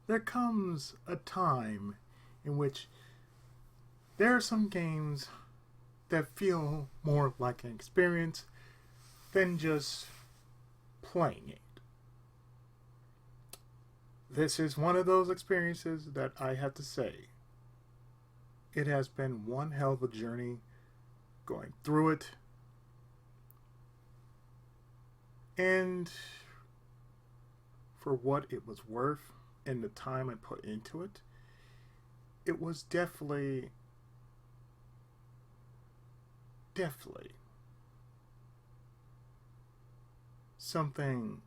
there comes a time in which there are some games that feel more like an experience than just playing it. This is one of those experiences that I have to say, it has been one hell of a journey going through it. And for what it was worth and the time I put into it, it was definitely something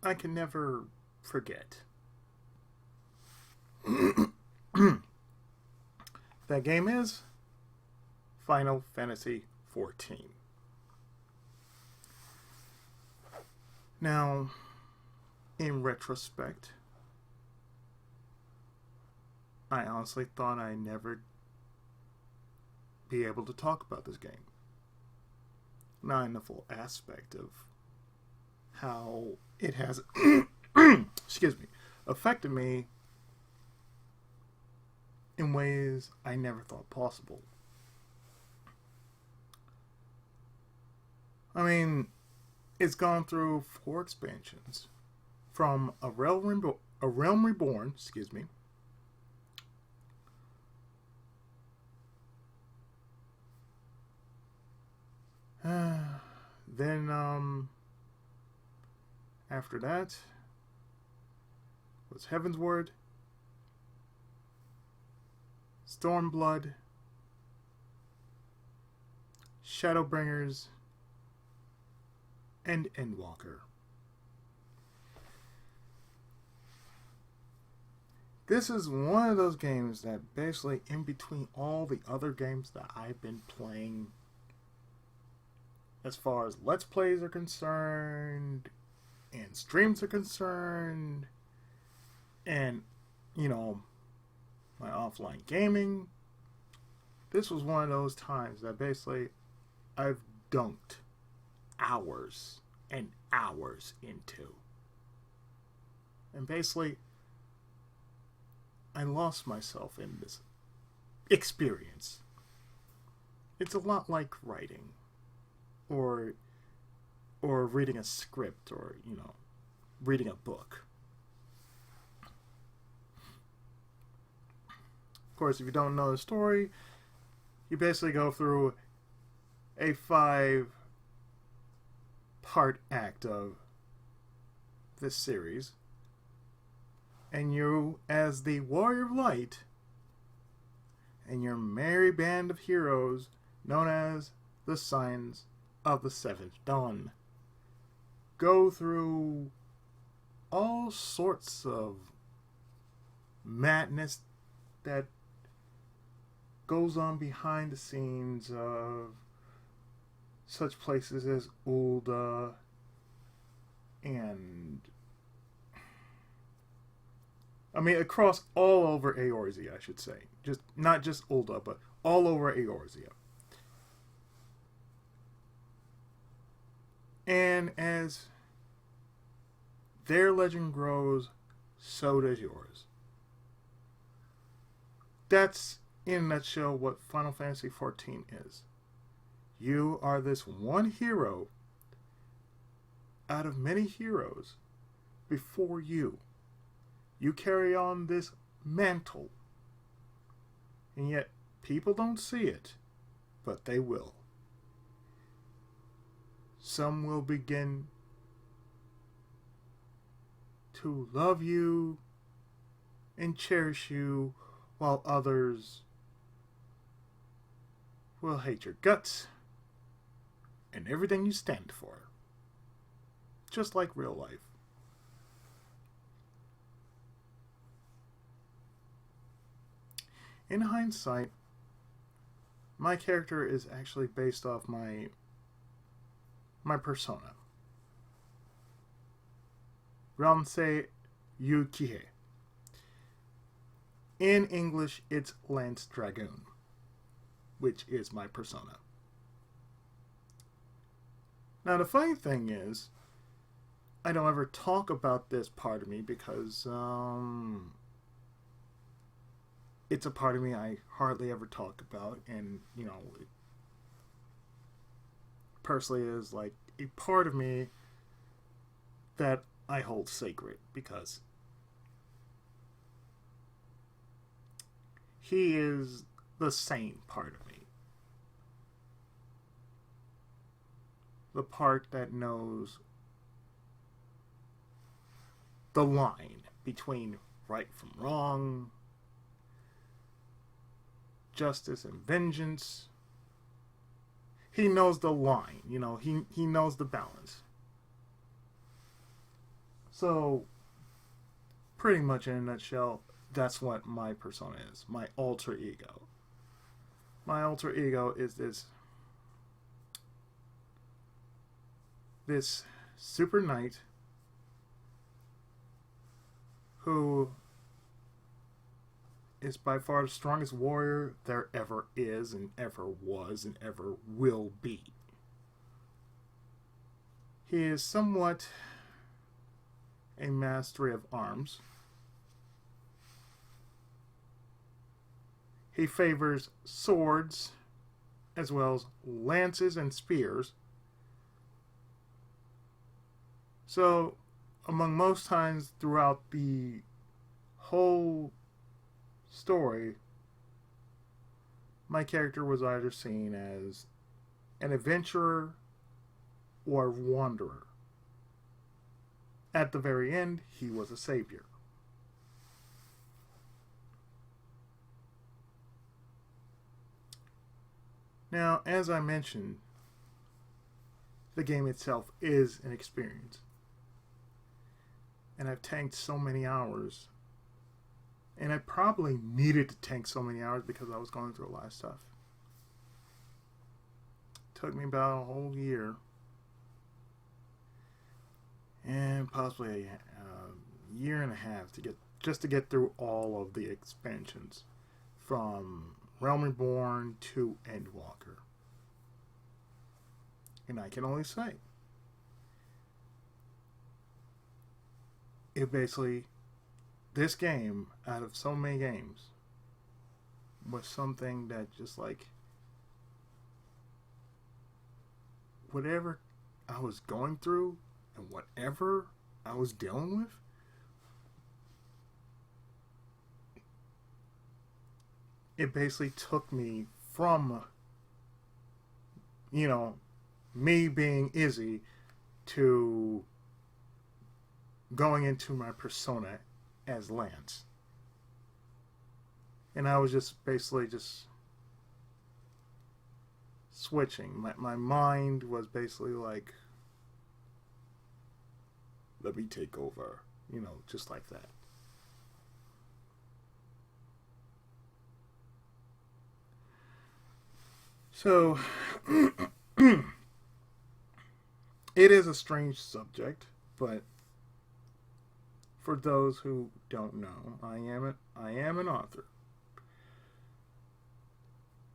I can never forget. That game is Final Fantasy XIV. Now, in retrospect, I honestly thought I'd never be able to talk about this game. Not in the full aspect of how it has excuse me, affected me in ways I never thought possible. I mean, it's gone through 4 expansions, from a Realm Reborn, excuse me, then after that was Heavensward, Stormblood, Shadowbringers, and Endwalker. This is one of those games that basically, in between all the other games that I've been playing, as far as Let's Plays are concerned, and streams are concerned, and, my offline gaming, this was one of those times that basically I've dunked hours and hours into. And basically, I lost myself in this experience. It's a lot like writing, or reading a script, or reading a book. Of course, if you don't know the story, you basically go through a 5-part act of this series, and you, as the Warrior of Light, and your merry band of heroes known as the Scions of the Seventh Dawn, go through all sorts of madness that goes on behind the scenes of such places as Ul'dah and across all over Eorzea, I should say. Just not just Ul'dah, but all over Eorzea. And as their legend grows, so does yours. That's, in a nutshell, what Final Fantasy XIV is. You are this one hero out of many heroes before you. You carry on this mantle, and yet people don't see it, but they will. Some will begin to love you and cherish you, while others will hate your guts and everything you stand for. Just like real life. In hindsight, my character is actually based off my persona. Ramsey Yukihe. In English, it's Lance Dragoon, which is my persona. Now, the funny thing is, I don't ever talk about this part of me because it's a part of me I hardly ever talk about, and you know, it personally is like a part of me that I hold sacred because he is the sane part of me. The part that knows the line between right from wrong, justice and vengeance. He knows the line, you know, he knows the balance. So, pretty much in a nutshell, that's what my persona is, my alter ego. My alter ego is this super knight who is by far the strongest warrior there ever is and ever was and ever will be. He is somewhat a mastery of arms. He favors swords as well as lances and spears. So, among most times throughout the whole story, my character was either seen as an adventurer or wanderer. At the very end, he was a savior. Now, as I mentioned, the game itself is an experience. And I've tanked so many hours. And I probably needed to tank so many hours because I was going through a lot of stuff. It took me about a whole year. And possibly a year and a half to get through all of the expansions. From Realm Reborn to Endwalker. And I can only say, it basically, this game, out of so many games, was something that just like, whatever I was going through and whatever I was dealing with, it basically took me from, you know, me being Izzy to going into my persona as Lance. And I was just basically just switching. My mind was basically like, let me take over, you know, just like that. So, it is a strange subject, but for those who don't know, I am an author.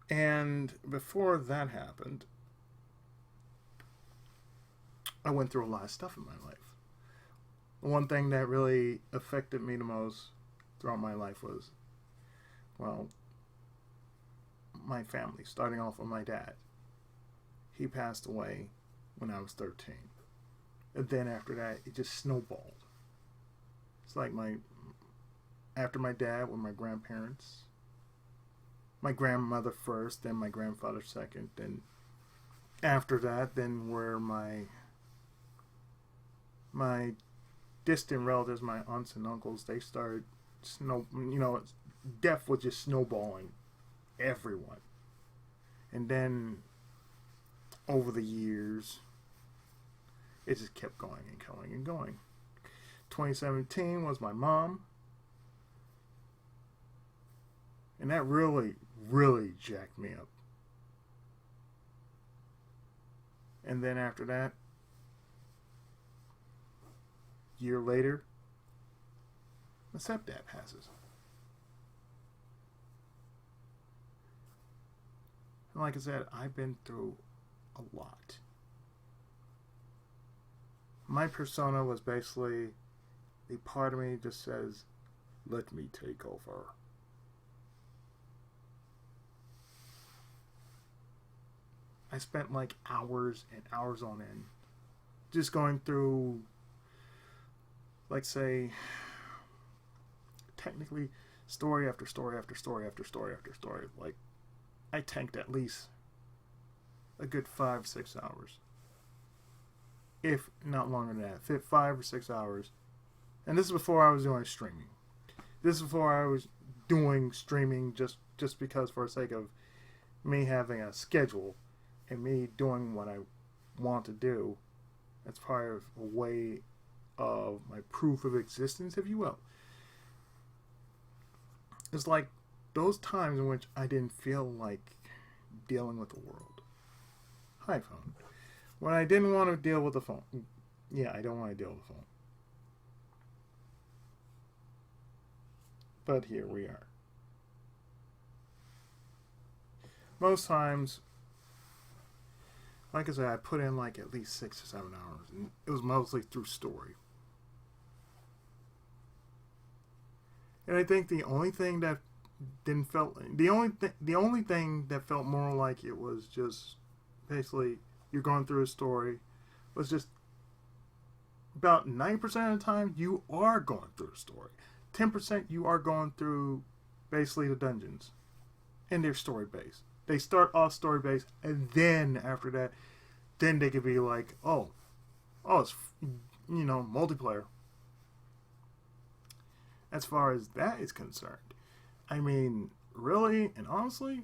And before that happened, I went through a lot of stuff in my life. The one thing that really affected me the most throughout my life was, well, my family, starting off with my dad. He passed away when I was 13. And then after that, it just snowballed. It's like after my dad were my grandparents. My grandmother first, then my grandfather second. Then after that, then were my distant relatives, my aunts and uncles. They started death was just snowballing everyone. And then over the years, it just kept going and going and going. 2017 was my mom. And that really, really jacked me up. And then after that, a year later, my stepdad passes. And like I said, I've been through a lot. My persona was basically, a part of me just says, let me take over. I spent like hours and hours on end just going through, like, say, technically story after story after story after story after story. Like, I tanked at least a good 5-6 hours, if not longer than that. 5 or 6 hours. And this is before I was doing streaming. This is before I was doing streaming just because, for the sake of me having a schedule and me doing what I want to do. That's part of a way of my proof of existence, if you will. It's like those times in which I didn't feel like dealing with the world. Hi, phone. When I didn't want to deal with the phone. Yeah, I don't want to deal with the phone. But here we are. Most times, like I said, I put in like at least 6 or 7 hours, and it was mostly through story. And I think the only thing that the only thing that felt more like it was just basically you're going through a story was just about 90% of the time you are going through a story. 10% you are going through basically the dungeons, and they're story based. They start off story based, and then after that, then they could be like, oh, it's multiplayer. As far as that is concerned, I mean, really and honestly,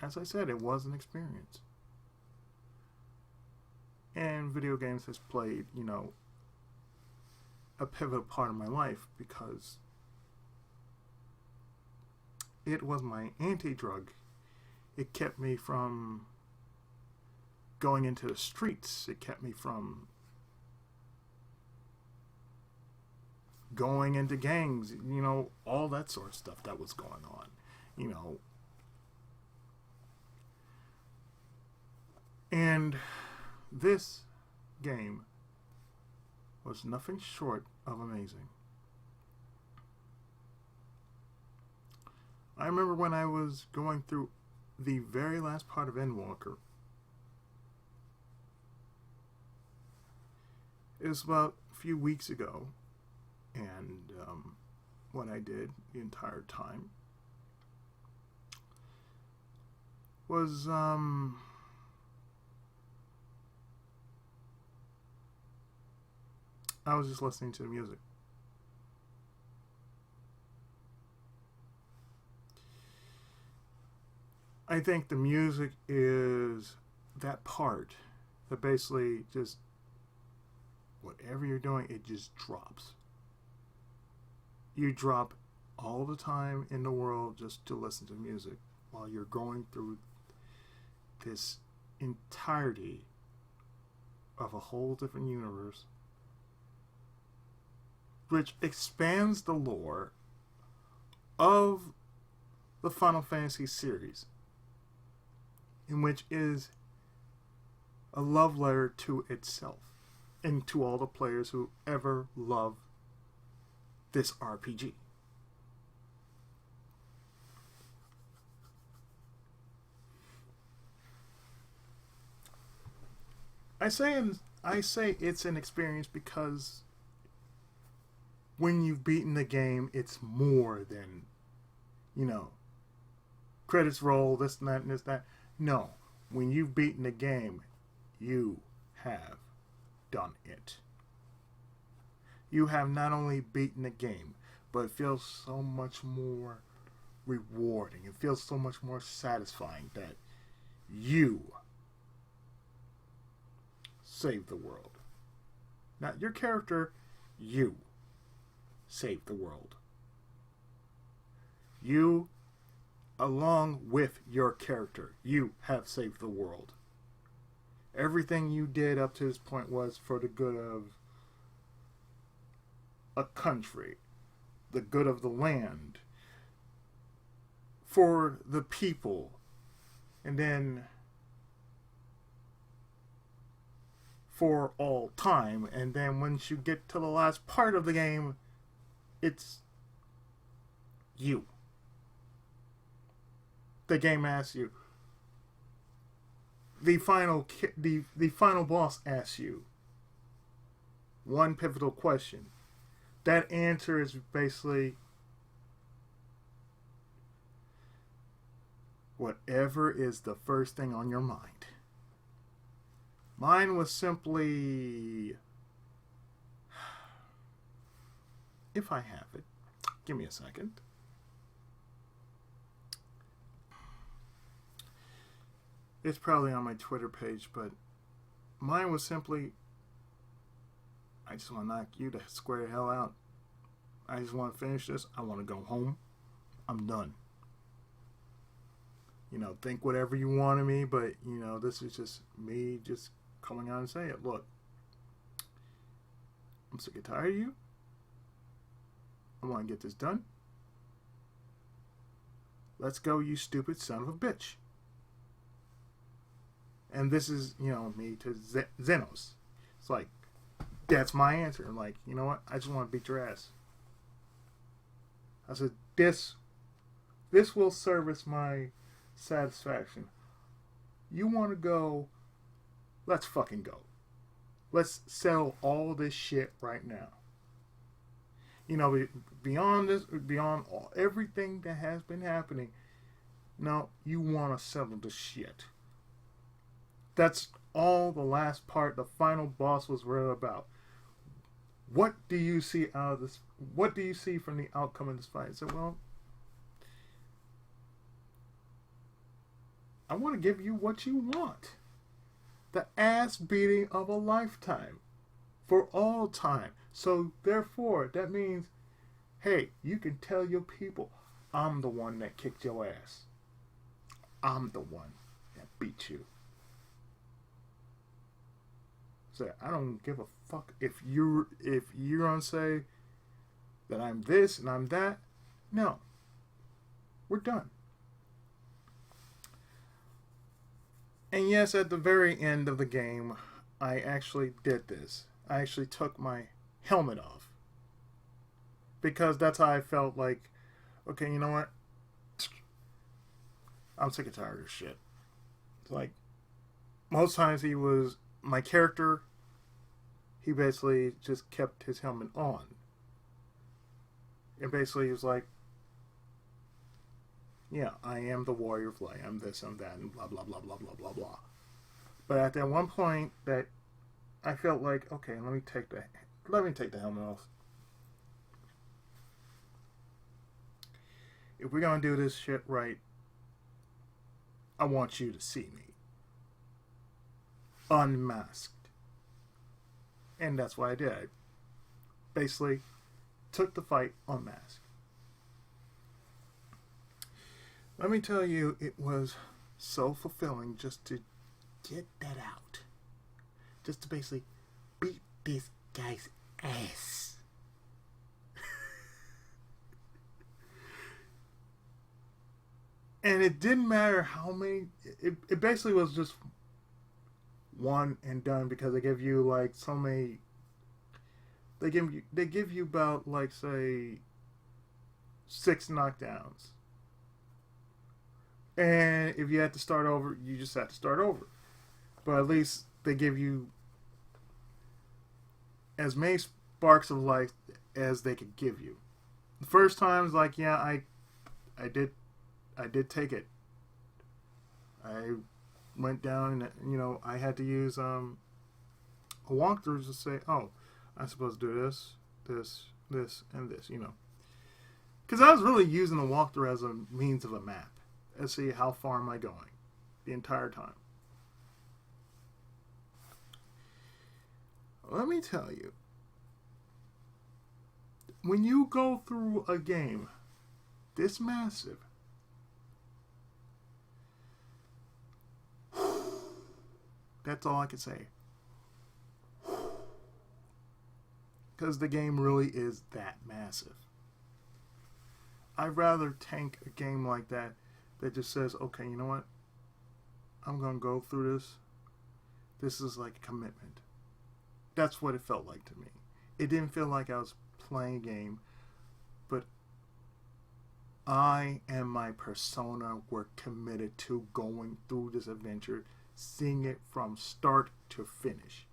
as I said, it was an experience. And video games has played, a pivotal part of my life because it was my anti-drug. It kept me from going into the streets. It kept me from going into gangs, all that sort of stuff that was going on, And this game was nothing short of amazing. I remember when I was going through the very last part of Endwalker. It was about a few weeks ago, and what I did the entire time was I was just listening to the music. I think the music is that part that basically just whatever you're doing, it just drops. You drop all the time in the world just to listen to music while you're going through this entirety of a whole different universe, which expands the lore of the Final Fantasy series, in which is a love letter to itself and to all the players who ever love this RPG. I say it's an experience because when you've beaten the game, it's more than, credits roll, this and that and this and that. No, when you've beaten the game, you have done it. You have not only beaten the game, but it feels so much more rewarding. It feels so much more satisfying that you saved the world. Not your character, you saved the world. You, along with your character, you have saved the world. Everything you did up to this point was for the good of a country, the good of the land, for the people, and then for all time. And then once you get to the last part of the game, it's you. the game asks you, the final boss asks you one pivotal question. That answer is basically whatever is the first thing on your mind. Mine was simply, if I have it, give me a second. It's probably on my Twitter page, but mine was simply, I just want to knock you the square the hell out. I just want to finish this. I want to go home. I'm done. You know, think whatever you want of me, but, you know, this is just me just coming out and saying it. Look, I'm sick and tired of you. I want to get this done. Let's go, you stupid son of a bitch. And this is, you know, me to Xenos. It's like, that's my answer. I'm like, you know what? I just want to beat your ass. I said, this will service my satisfaction. You want to go? Let's fucking go. Let's settle all this shit right now. You know, beyond this, beyond everything that has been happening, now you want to settle the shit. That's all the last part, the final boss was really about. What do you see out of this? What do you see from the outcome of this fight? I said, well, I want to give you what you want. The ass beating of a lifetime. For all time. So, therefore, that means, hey, you can tell your people, I'm the one that kicked your ass. I'm the one that beat you. So, I don't give a fuck if you're gonna say that I'm this and I'm that. No. We're done. And yes, at the very end of the game, I actually did this. I actually took my helmet off. Because that's how I felt like, okay, you know what? I'm sick and tired of this shit. It's like, most times my character, he basically just kept his helmet on. And basically he was like, yeah, I am the warrior of light. I'm this, I'm that, and blah, blah, blah, blah, blah, blah, blah. But at that one point that I felt like, okay, let me take the helmet off. If we're going to do this shit right, I want you to see me. Unmasked. And that's what I did. I basically took the fight unmasked. Let me tell you, it was so fulfilling just to get that out. Just to basically beat this guy's ass. And it didn't matter how many. It basically was just one and done, because they give you like so many. They give you about, like, say, 6 knockdowns. And if you had to start over, you just have to start over. But at least they give you as many sparks of life as they could give you. The first time's like, yeah, I did take it. I went down and, you know, I had to use a walkthrough to say, oh, I'm supposed to do this, this, this, and this, you know. Because I was really using the walkthrough as a means of a map. And see how far am I going the entire time. Let me tell you, when you go through a game this massive, that's all I can say. Because the game really is that massive. I'd rather tank a game like that just says, okay, you know what? I'm going to go through this. This is like a commitment. That's what it felt like to me. It didn't feel like I was playing a game, but I and my persona were committed to going through this adventure, seeing it from start to finish.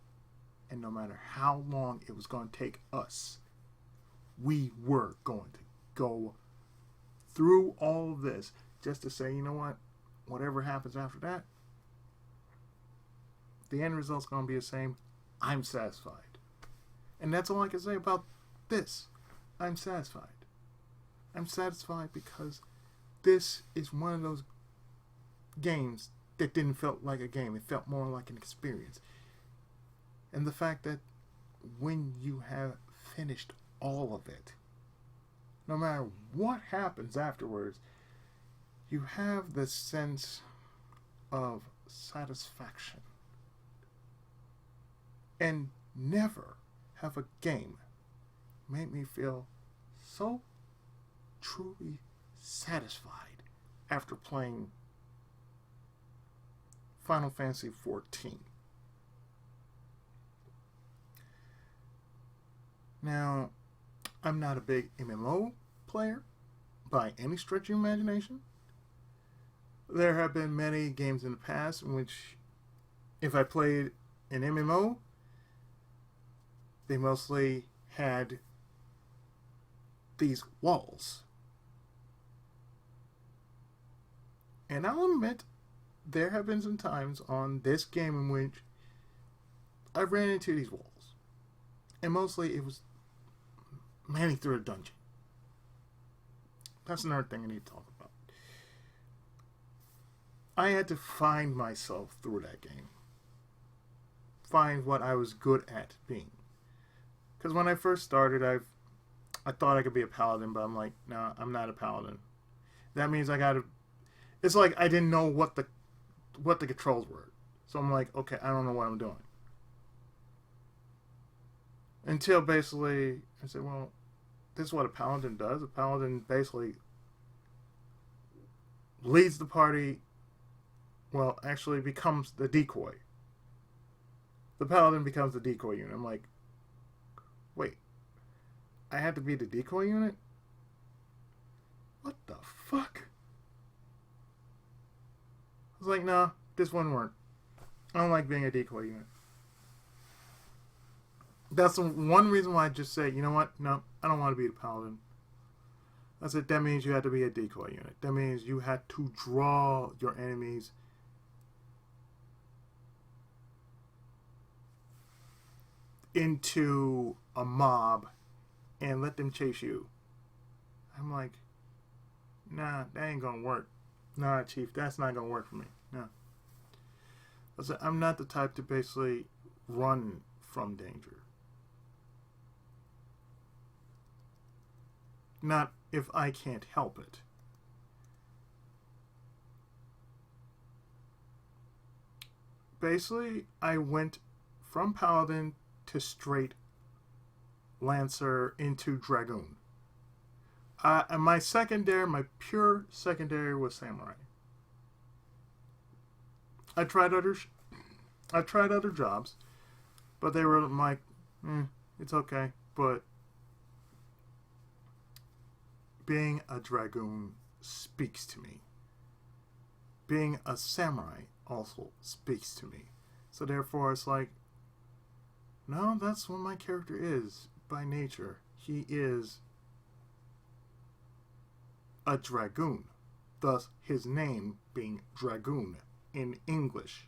And no matter how long it was going to take us, we were going to go through all of this just to say, you know what? Whatever happens after that, the end result's going to be the same. I'm satisfied. And that's all I can say about this. I'm satisfied. I'm satisfied because this is one of those games that didn't feel like a game. It felt more like an experience. And the fact that when you have finished all of it, no matter what happens afterwards, you have this sense of satisfaction. And never have a game made me feel so truly satisfied after playing Final Fantasy XIV. Now, I'm not a big MMO player by any stretch of imagination. There have been many games in the past in which, if I played an MMO, they mostly had these walls. And I'll admit, there have been some times on this game in which I ran into these walls. And mostly it was manning through a dungeon. That's another thing I need to talk about. I had to find myself through that game. Find what I was good at being. Because when I first started, I thought I could be a paladin, but I'm like, no, I'm not a paladin. That means I gotta... It's like I didn't know what the controls were. So I'm like, okay, I don't know what I'm doing. Until basically, I said, well, this is what a paladin does. A paladin basically leads the party, well, actually becomes the decoy. The paladin becomes the decoy unit. I'm like, wait, I had to be the decoy unit? What the fuck? I was like, nah, this wouldn't work. I don't like being a decoy unit. That's the one reason why I just say, you know what? No, I don't want to be the paladin. I said, that means you had to be a decoy unit. That means you had to draw your enemies into a mob and let them chase you. I'm like, nah, that ain't gonna work. Nah, Chief, that's not gonna work for me. No. I said, I'm not the type to basically run from danger. Not if I can't help it. Basically, I went from Paladin to straight Lancer into Dragoon. And my pure secondary was Samurai. I tried other jobs, but they were like, it's okay. But being a Dragoon speaks to me. Being a Samurai also speaks to me. So therefore, it's like, no, that's what my character is by nature. He is a Dragoon. Thus, his name being Dragoon in English.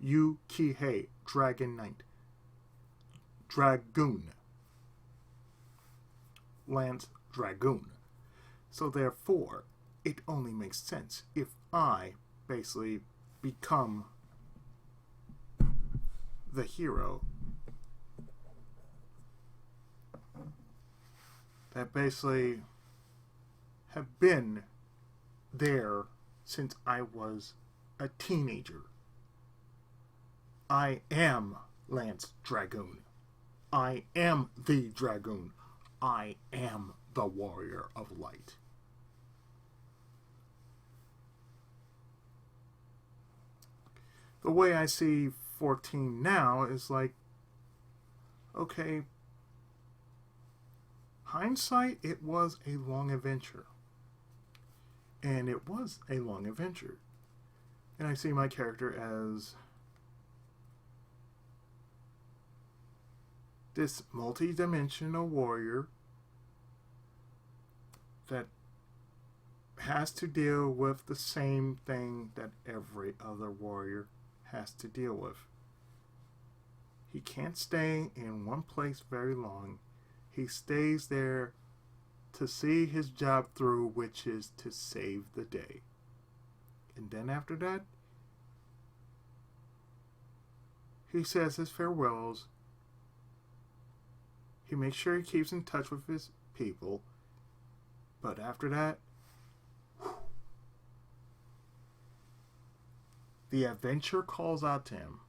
Yu-Ki-Hei, Dragon Knight. Dragoon. Lance Dragoon. So therefore, it only makes sense if I basically become the hero that basically have been there since I was a teenager. I am Lance Dragoon. I am the Dragoon. I am the Warrior of Light. The way I see 14 now is like, okay, hindsight, it was a long adventure. And it was a long adventure. And I see my character as this multi-dimensional warrior that has to deal with the same thing that every other warrior has to deal with. He can't stay in one place very long. He stays there to see his job through, which is to save the day. And then after that, he says his farewells. He makes sure he keeps in touch with his people. But after that, the adventure calls out to him.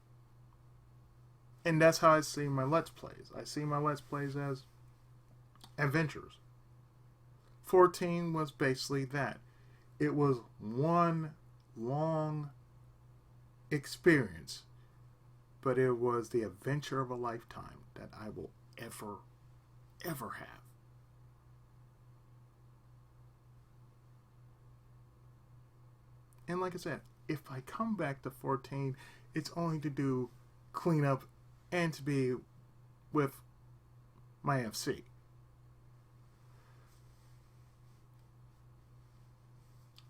And that's how I see my Let's Plays. I see my Let's Plays as adventures. 14 was basically that. It was one long experience, but it was the adventure of a lifetime that I will ever have. And like I said, if I come back to 14, it's only to do cleanup and to be with my FC.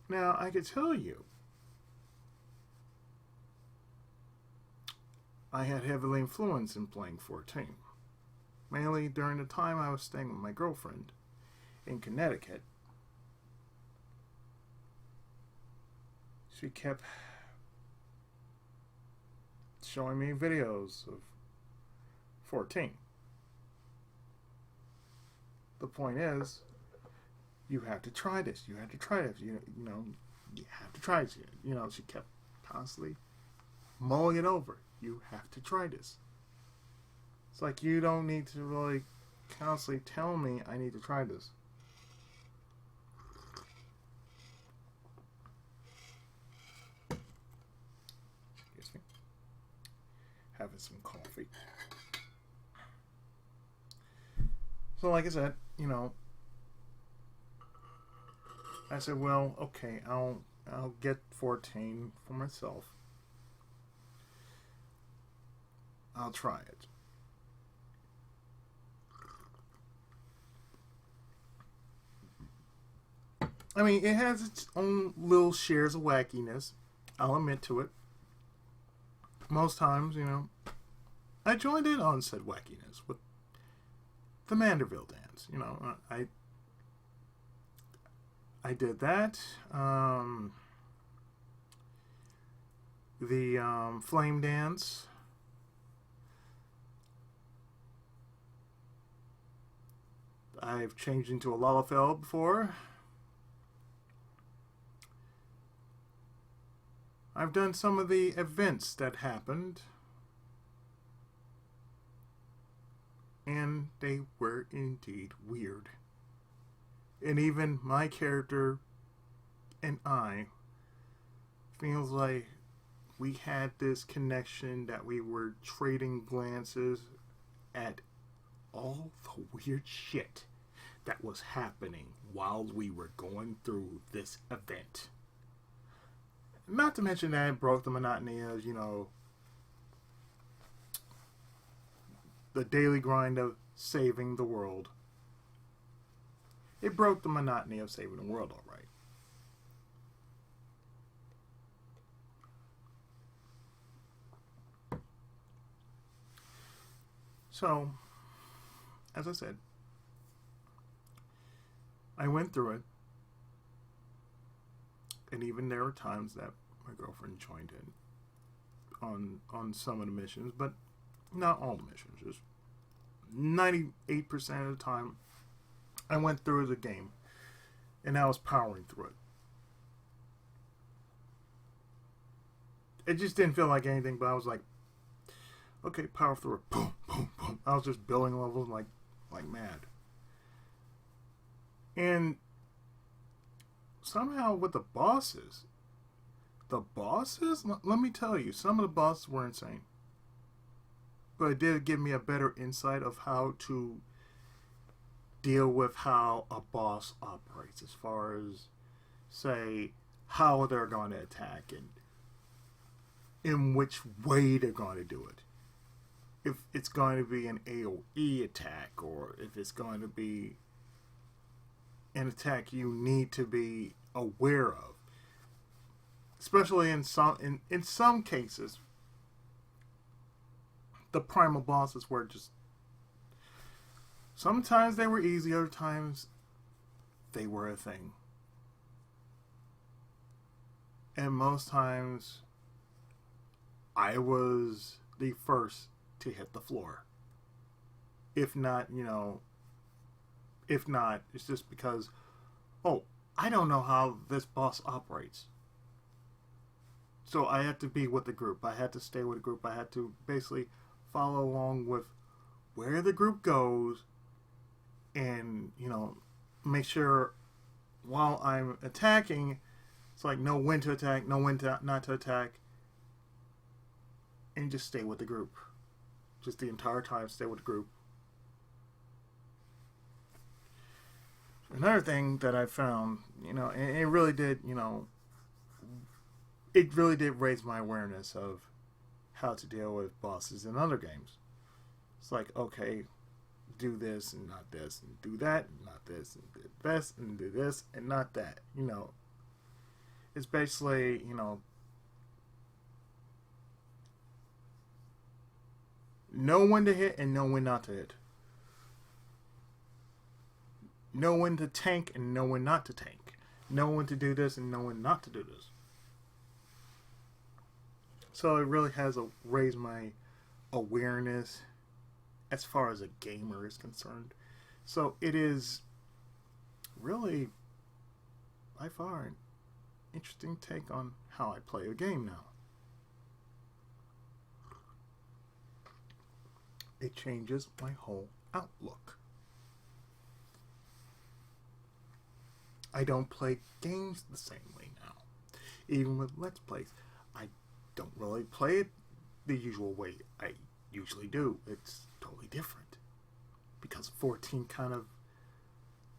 Now, I could tell you, I had heavily influenced in playing 14. Mainly during the time I was staying with my girlfriend in Connecticut. She kept showing me videos of 14. The point is, you have to try this. You have to try this. You have to try this. She kept constantly mulling it over. You have to try this. It's like you don't need to really constantly tell me I need to try this. Excuse me. Having some coffee. So like I said, I said, well, okay, I'll get 14 for myself. I'll try it. I mean, it has its own little shares of wackiness. I'll admit to it. Most times, I joined in on said wackiness with the Manderville dance. I did that. The flame dance. I've changed into a Lalafell before. I've done some of the events that happened. And they were indeed weird. And even my character and I feels like we had this connection that we were trading glances at all the weird shit that was happening while we were going through this event. Not to mention that it broke the monotony of, the daily grind of saving the world. It broke the monotony of saving the world, all right. So, as I said, I went through it. And even there were times that my girlfriend joined in on some of the missions, but not all the missions. Just 98% of the time, I went through the game, and I was powering through it. It just didn't feel like anything, but I was like, okay, power through it. Boom, boom, boom. I was just building levels like mad. And somehow with the bosses, let me tell you, some of the bosses were insane. But it did give me a better insight of how to deal with how a boss operates, as far as say how they're going to attack and in which way they're going to do it. If it's going to be an AoE attack, or if it's going to be an attack you need to be aware of. Especially in some cases, the primal bosses were just, sometimes they were easy, other times they were a thing. And most times I was the first to hit the floor. If not, it's just because, oh, I don't know how this boss operates. So I had to be with the group. I had to stay with the group. I had to basically follow along with where the group goes and, make sure while I'm attacking, it's like know when to attack, know when to not to attack, and just stay with the group. Just the entire time, stay with the group. Another thing that I found, and it really did, it really did raise my awareness of how to deal with bosses in other games. It's like, okay, do this and not this, and do that and not this, and do this and do this and not that. It's basically, know when to hit and know when not to hit. Know when to tank and know when not to tank. Know when to do this and know when not to do this. So it really has raised my awareness as far as a gamer is concerned. So it is really, by far, an interesting take on how I play a game now. It changes my whole outlook. I don't play games the same way now. Even with Let's Plays, I don't really play it the usual way I usually do. It's totally different. Because 14 kind of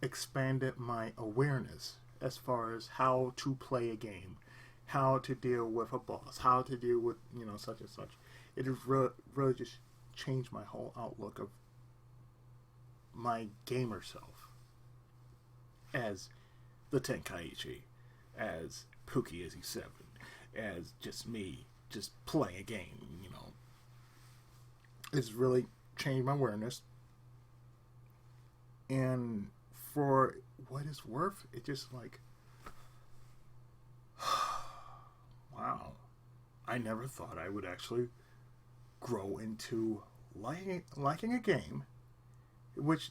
expanded my awareness as far as how to play a game, how to deal with a boss, how to deal with, such and such. It has really just changed my whole outlook of my gamer self as the Tenkaichi, as Pookie as he's 7, as just me, just playing a game, It's really changed my awareness. And for what it's worth, it's just like, wow, I never thought I would actually grow into liking a game, which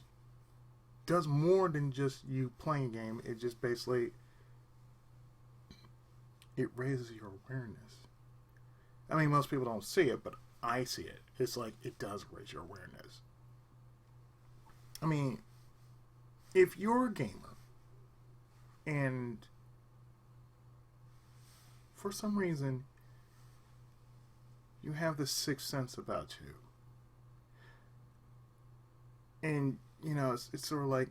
does more than just you playing a game. It just basically, it raises your awareness. I mean, most people don't see it, but I see it. It's like, it does raise your awareness. I mean, if you're a gamer and for some reason you have this sixth sense about you, and it's sort of like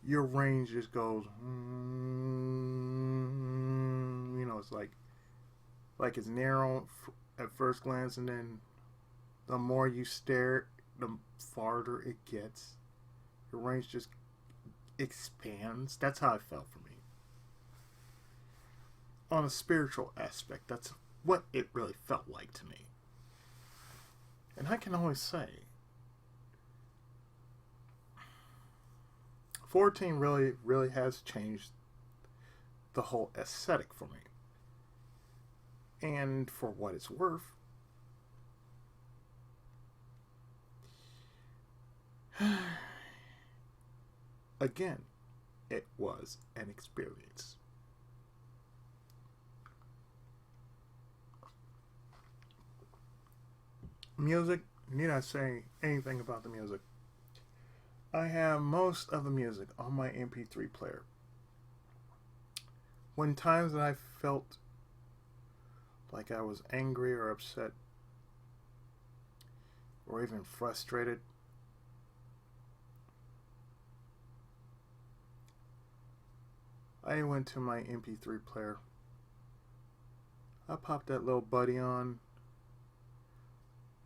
your range just goes, it's like it's narrow at first glance, and then the more you stare, the farther it gets. Your range just expands. That's how it felt for me. On a spiritual aspect, that's what it really felt like to me. And I can always say, 14 really has changed the whole aesthetic for me. And for what it's worth, again, it was an experience. Music, need I say anything about the music? I have most of the music on my MP3 player. When times that I felt like I was angry or upset or even frustrated, I went to my MP3 player. I popped that little buddy on.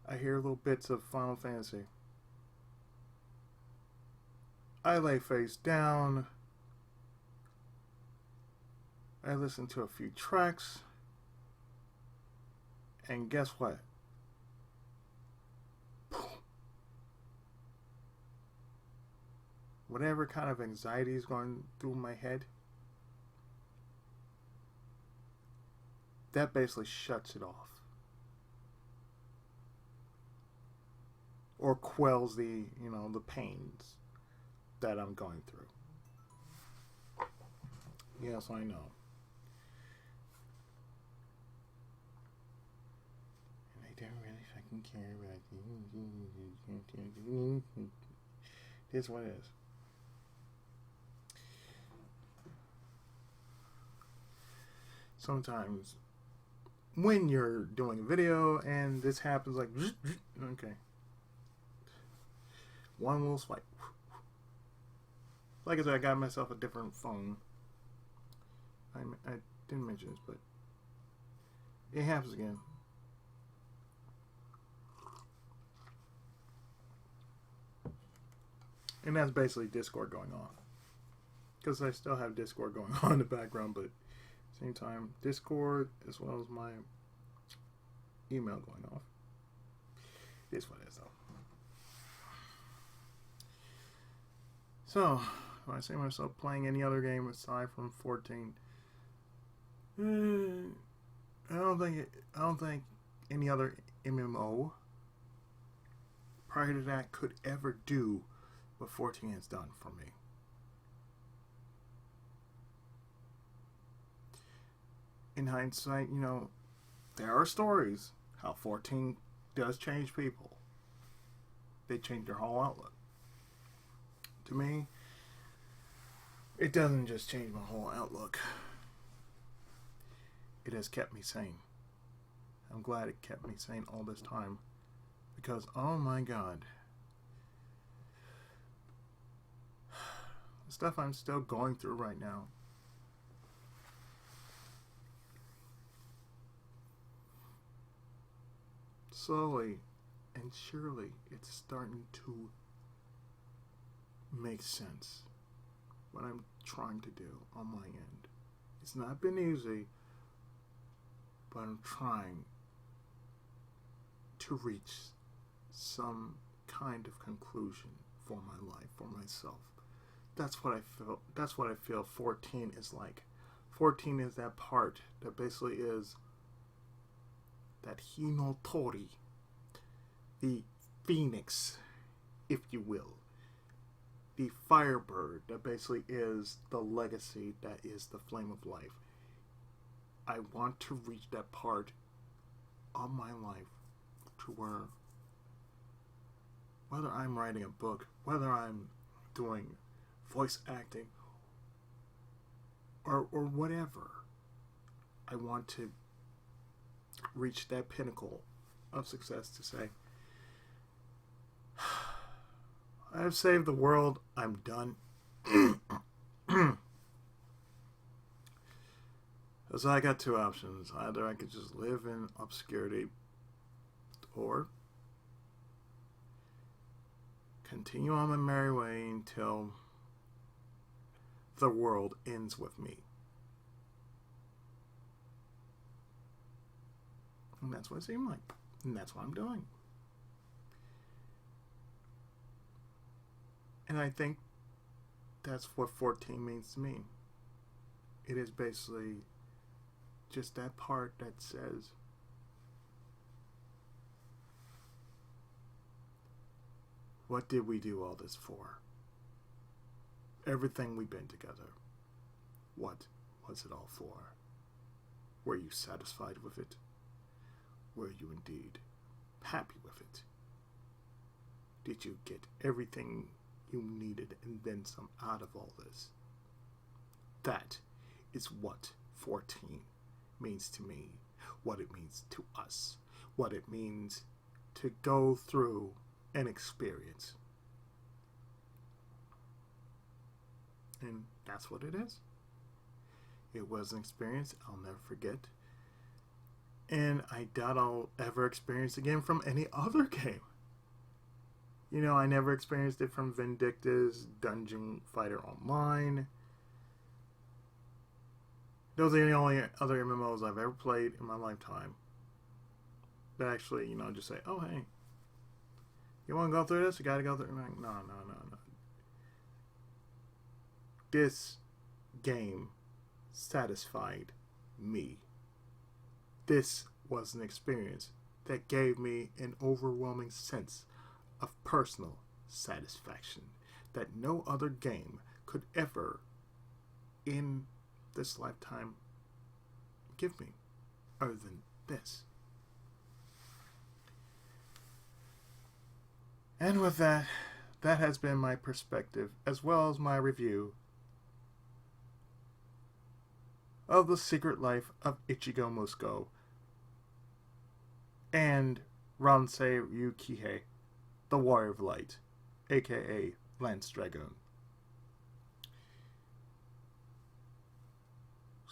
I hear little bits of Final Fantasy. I lay face down. I listen to a few tracks. And guess what? Whatever kind of anxiety is going through my head, that basically shuts it off. Or quells the pains that I'm going through. Yes, I know. And I don't really fucking care about you. Here's what it is. Sometimes when you're doing a video and this happens, like, okay, one little swipe. Like I said, I got myself a different phone. I didn't mention this, but it happens again. And that's basically Discord going on. Because I still have Discord going on in the background, but same time, Discord as well as my email going off. It is what it is, though. So, when I say myself playing any other game aside from 14, I don't think any other MMO prior to that could ever do what 14 has done for me. In hindsight, there are stories how 14 does change people. They change their whole outlook. To me, it doesn't just change my whole outlook. It has kept me sane. I'm glad it kept me sane all this time. Because, oh my God, the stuff I'm still going through right now. Slowly and surely, it's starting to make sense what I'm trying to do on my end. It's not been easy, but I'm trying to reach some kind of conclusion for my life, for myself. That's what I feel. That's what I feel 14 is like. 14 is that part that basically is that Hinotori, the phoenix, if you will. The firebird that basically is the legacy that is the flame of life. I want to reach that part of my life to where, whether I'm writing a book, whether I'm doing voice acting, or whatever, I want to reach that pinnacle of success to say, I've saved the world, I'm done. So I got two options. Either I could just live in obscurity, or continue on my merry way until the world ends with me. And that's what it seemed like. And that's what I'm doing. And I think that's what 14 means to me. It is basically just that part that says, what did we do all this for? Everything we've been together. What was it all for? Were you satisfied with it? Were you indeed happy with it? Did you get everything you needed and then some out of all this? That is what 14 means to me. What it means to us. What it means to go through an experience. And that's what it is. It was an experience I'll never forget. And I doubt I'll ever experience again from any other game. You know, I never experienced it from Vindicta's Dungeon Fighter Online. Those are the only other MMOs I've ever played in my lifetime. That actually, you know, just say, oh, hey, you want to go through this? You got to go through it. Like, no. This game satisfied me. This was an experience that gave me an overwhelming sense of personal satisfaction that no other game could ever in this lifetime give me other than this. And with that, that has been my perspective as well as my review of The Secret Life of Ichigo Musko and Ransei Ryukihei, the Warrior of Light, aka Lance Dragoon.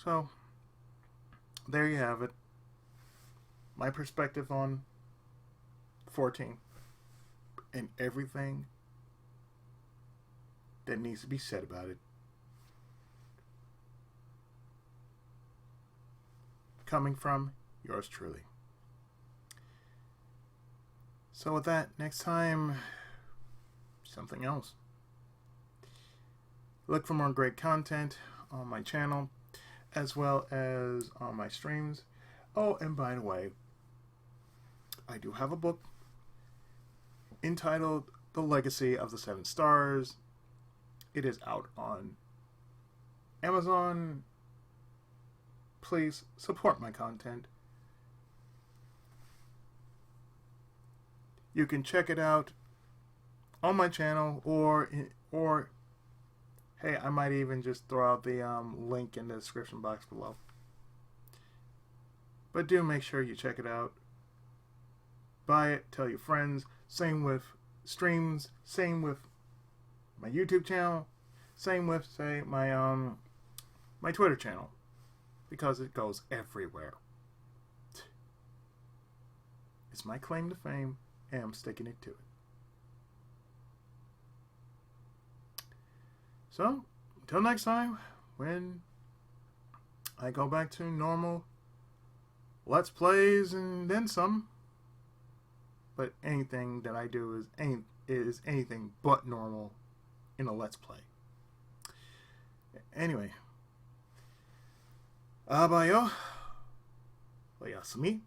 So, there you have it. My perspective on 14 and everything that needs to be said about it. Coming from yours truly. So with that, next time, something else. Look for more great content on my channel, as well as on my streams. Oh, and by the way, I do have a book entitled The Legacy of the Seven Stars. It is out on Amazon. Please support my content. You can check it out on my channel, or hey, I might even just throw out the link in the description box below. But do make sure you check it out. Buy it, tell your friends. Same with streams, same with my YouTube channel, same with, say, my Twitter channel, because it goes everywhere. It's my claim to fame, and I'm sticking it to it. So, until next time, when I go back to normal Let's Plays and then some. But anything that I do is anything but normal in a Let's Play. Anyway. Abayo. Oyasumi.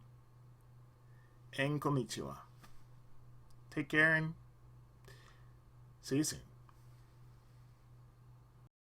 And konnichiwa. Take care and see you soon.